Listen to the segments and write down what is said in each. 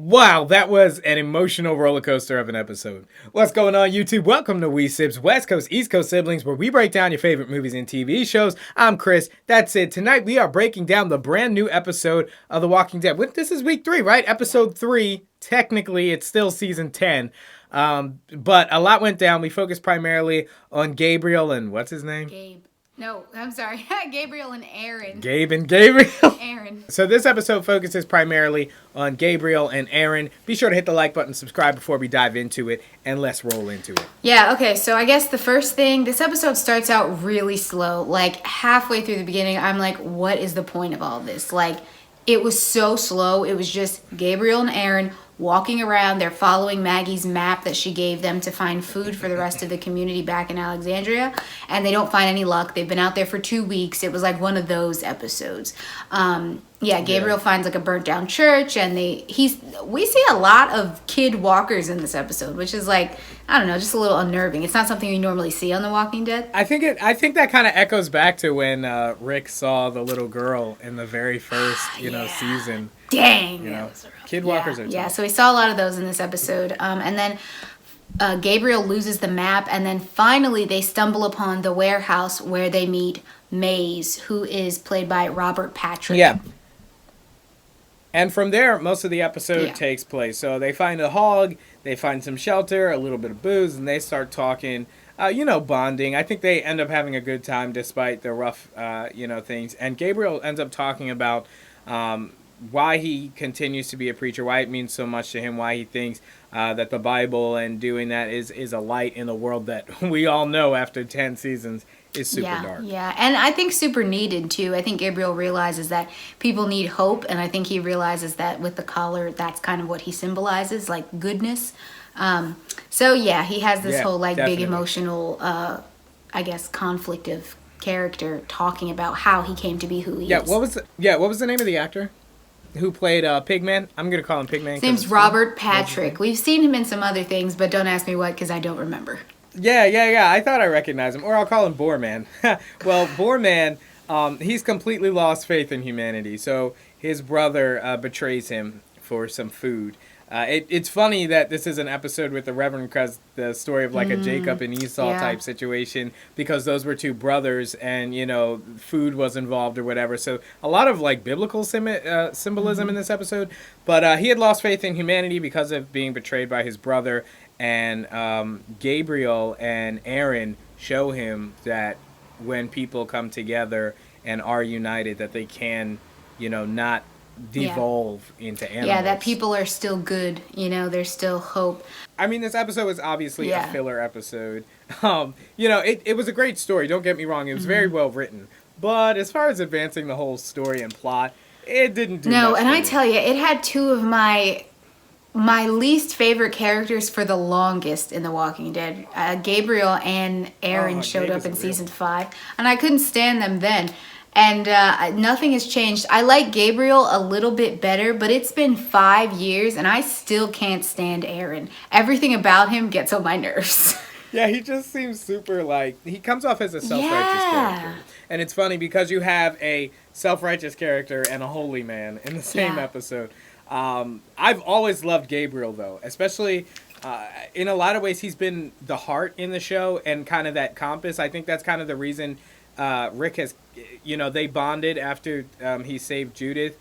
Wow, that was an emotional roller coaster of an episode. What's going on, YouTube? Welcome to Sibz, West Coast, East Coast siblings, where we break down your favorite movies and TV shows. I'm Chris. That's it. Tonight we are breaking down the brand new episode of The Walking Dead. This is week 3, right? Episode 3. Technically, it's still season 10. But a lot went down. We focused primarily on Gabriel and what's his name? Gabe. No, I'm sorry. Gabriel and Aaron. Gabe and Gabriel. Aaron. So this episode focuses primarily on Gabriel and Aaron. Be sure to hit the like button, subscribe before we dive into it, and let's roll into it. Yeah, okay, so I guess the first thing, this episode starts out really slow. Like, halfway through the beginning, I'm like, what is the point of all this? Like, it was so slow. It was just Gabriel and Aaron walking around. They're following Maggie's map that she gave them to find food for the rest of the community back in Alexandria, and they don't find any luck. They've been out there for 2 weeks. It was like one of those episodes. Gabriel finds like a burnt down church, and we see a lot of kid walkers in this episode, which is like, I don't know, just a little unnerving. It's not something you normally see on The Walking Dead. I think that kind of echoes back to when Rick saw the little girl in the very first season. Dang. Kid walkers are tough. Yeah, so we saw a lot of those in this episode. And then Gabriel loses the map, and then finally they stumble upon the warehouse where they meet Maze, who is played by Robert Patrick. Yeah. And from there, most of the episode takes place. So they find a hog, they find some shelter, a little bit of booze, and they start talking, bonding. I think they end up having a good time despite the rough, things. And Gabriel ends up talking about why he continues to be a preacher, why it means so much to him, why he thinks that the Bible and doing that is a light in the world that we all know after 10 seasons is super dark. Yeah, and I think super needed too. I think Gabriel realizes that people need hope, and I think he realizes that with the collar, that's kind of what he symbolizes, like goodness. He has this whole like definitely. big emotional, conflict of character talking about how he came to be who he is. What was the name of the actor who played Pigman? I'm gonna call him Pigman. His name's Robert Patrick. We've seen him in some other things, but don't ask me what, because I don't remember. Yeah. I thought I recognized him. Or I'll call him Boorman. Well, Boorman, he's completely lost faith in humanity. So his brother betrays him for some food. It's funny that this is an episode with the Reverend, because the story of like a Jacob and Esau type situation, because those were two brothers and, food was involved or whatever. So a lot of like biblical symbolism in this episode. But he had lost faith in humanity because of being betrayed by his brother. And Gabriel and Aaron show him that when people come together and are united, that they can, not devolve into animals. Yeah, that people are still good. There's still hope. I mean, this episode was obviously a filler episode. It was a great story. Don't get me wrong. It was very well written. But as far as advancing the whole story and plot, it didn't do much. No, and I tell you, it had two of my least favorite characters for the longest in The Walking Dead. Gabriel and Aaron showed up in season 5, and I couldn't stand them then. And nothing has changed. I like Gabriel a little bit better, but it's been 5 years, and I still can't stand Aaron. Everything about him gets on my nerves. Yeah, he just seems super, he comes off as a self-righteous character. And it's funny because you have a self-righteous character and a holy man in the same episode. I've always loved Gabriel, though, especially in a lot of ways he's been the heart in the show and kind of that compass. I think that's kind of the reason Rick has, they bonded after he saved Judith.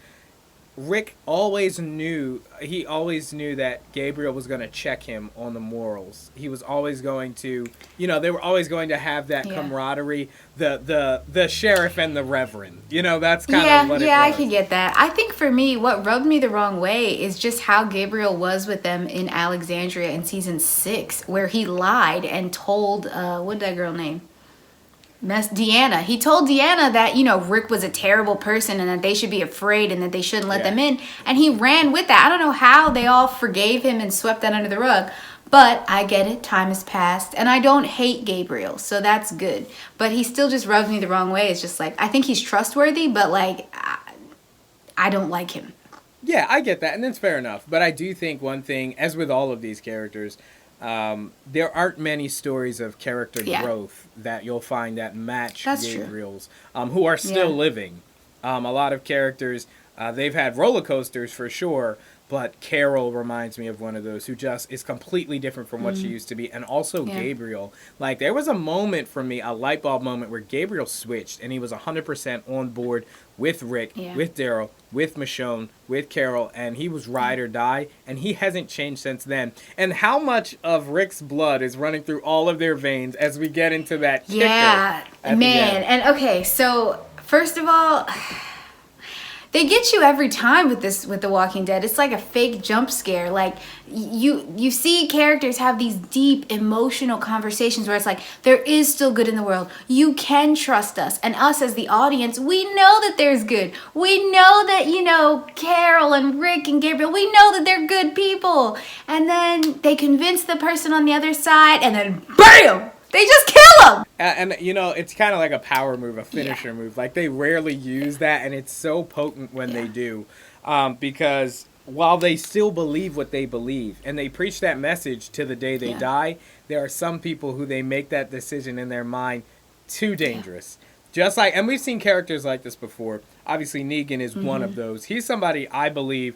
Rick always knew that Gabriel was going to check him on the morals. He was always going to, they were always going to have that camaraderie, the sheriff and the reverend. That's kind of what it was. Yeah, I can get that. I think for me, what rubbed me the wrong way is just how Gabriel was with them in Alexandria in season 6, where he lied and told, what did that girl name? Deanna. He told Deanna that, Rick was a terrible person and that they should be afraid and that they shouldn't let them in. And he ran with that. I don't know how they all forgave him and swept that under the rug. But I get it. Time has passed. And I don't hate Gabriel. So that's good. But he still just rubs me the wrong way. It's just like, I think he's trustworthy, but I don't like him. Yeah, I get that. And that's fair enough. But I do think one thing, as with all of these characters, there aren't many stories of character growth that you'll find that match Gabriel's, who are still living. A lot of characters, they've had roller coasters for sure, But Carol reminds me of one of those who just is completely different from what she used to be. And also Gabriel. Like, there was a moment for me, a light bulb moment, where Gabriel switched and he was 100% on board with Rick, with Daryl, with Michonne, with Carol, and he was ride or die, and he hasn't changed since then. And how much of Rick's blood is running through all of their veins as we get into that kicker at the end. And okay, so first of all, they get you every time with The Walking Dead. It's like a fake jump scare. Like, you see characters have these deep emotional conversations where it's like, there is still good in the world. You can trust us. And us as the audience, we know that there's good. We know that, Carol and Rick and Gabriel, we know that they're good people. And then they convince the person on the other side, and then BAM! They just kill him! And it's kind of like a power move, a finisher move. Like, they rarely use that, and it's so potent when they do. Because while they still believe what they believe, and they preach that message to the day they die, there are some people who they make that decision in their mind too dangerous. Just like, and we've seen characters like this before. Obviously, Negan is one of those. He's somebody, I believe,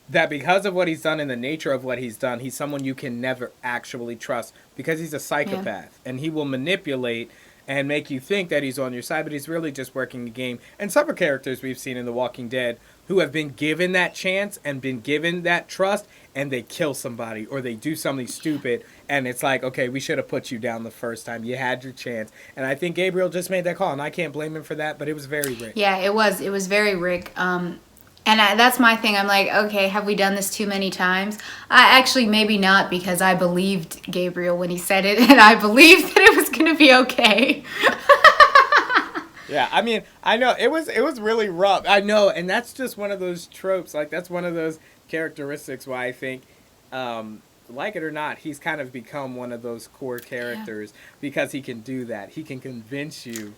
that because of what he's done and the nature of what he's done, he's someone you can never actually trust because he's a psychopath and he will manipulate and make you think that he's on your side, but he's really just working the game. And some of the characters we've seen in The Walking Dead who have been given that chance and been given that trust, and they kill somebody or they do something stupid, and it's like, okay, we should have put you down the first time. You had your chance. And I think Gabriel just made that call, and I can't blame him for that, but it was very Rick. Yeah, it was. It was very Rick. And that's my thing. I'm like, okay, have we done this too many times? Actually, maybe not, because I believed Gabriel when he said it, and I believed that it was going to be okay. Yeah, I mean, I know, it was really rough. I know, and that's just one of those tropes. Like, that's one of those characteristics why I think, like it or not, he's kind of become one of those core characters because he can do that. He can convince you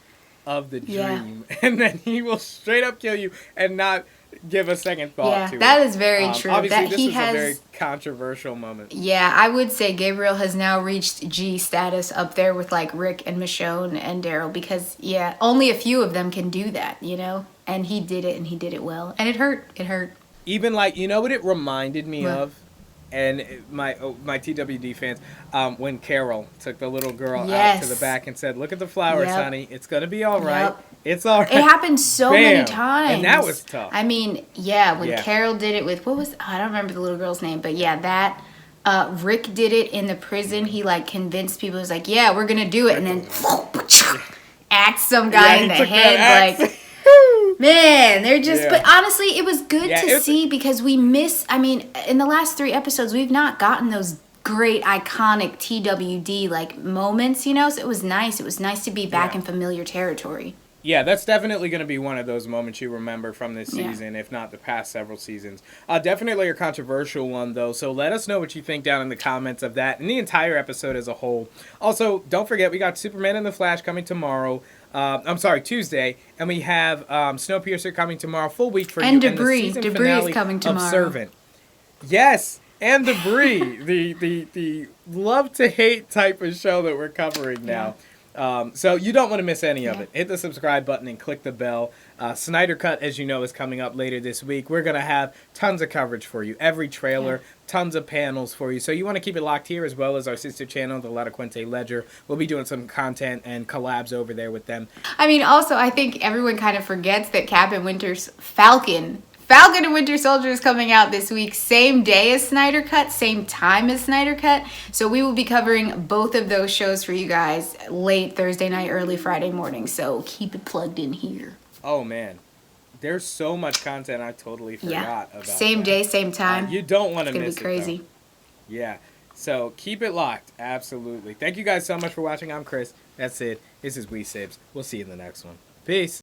of the dream, and then he will straight up kill you and not give a second thought to it. That is very true. Obviously, this is a very controversial moment. Yeah, I would say Gabriel has now reached G status up there with like Rick and Michonne and Daryl because, only a few of them can do that, And he did it, and he did it well. And it hurt. It hurt. Even like, what it reminded me of? And my TWD fans, when Carol took the little girl out to the back and said, "Look at the flowers, honey. It's going to be all right. It's all right." It happened so many times. And that was tough. I mean, when Carol did it with, I don't remember the little girl's name, but that Rick did it in the prison. He like convinced people. He was like, "Yeah, we're going to do it." And then axed some guy in the head. Like, man, they're just, but honestly, it was good to see because we miss, in the last 3 episodes, we've not gotten those great, iconic TWD, like, moments, So it was nice. It was nice to be back in familiar territory. Yeah, that's definitely going to be one of those moments you remember from this season, if not the past several seasons. Definitely a controversial one, though, so let us know what you think down in the comments of that and the entire episode as a whole. Also, don't forget, we got Superman and the Flash coming tomorrow. Tuesday, and we have Snowpiercer coming tomorrow, full week for and you. Debris. And the season Debris finale is coming tomorrow. Of Servant. Yes, and Debris, the love to hate type of show that we're covering now. So you don't want to miss any of it. Hit the subscribe button and click the bell. Snyder Cut, as you know, is coming up later this week. We're going to have tons of coverage for you. Every trailer, tons of panels for you. So you want to keep it locked here, as well as our sister channel, the La Quente Ledger. We'll be doing some content and collabs over there with them. Also, I think everyone kind of forgets that Captain Winter's Falcon and Winter Soldier is coming out this week, same day as Snyder Cut, same time as Snyder Cut. So we will be covering both of those shows for you guys late Thursday night, early Friday morning. So keep it plugged in here. Oh, man. There's so much content I totally forgot about. Same day, same time. You don't want to miss it. It's going to be crazy. Yeah. So keep it locked. Absolutely. Thank you guys so much for watching. I'm Chris. That's it. This is Sibz. We'll see you in the next one. Peace.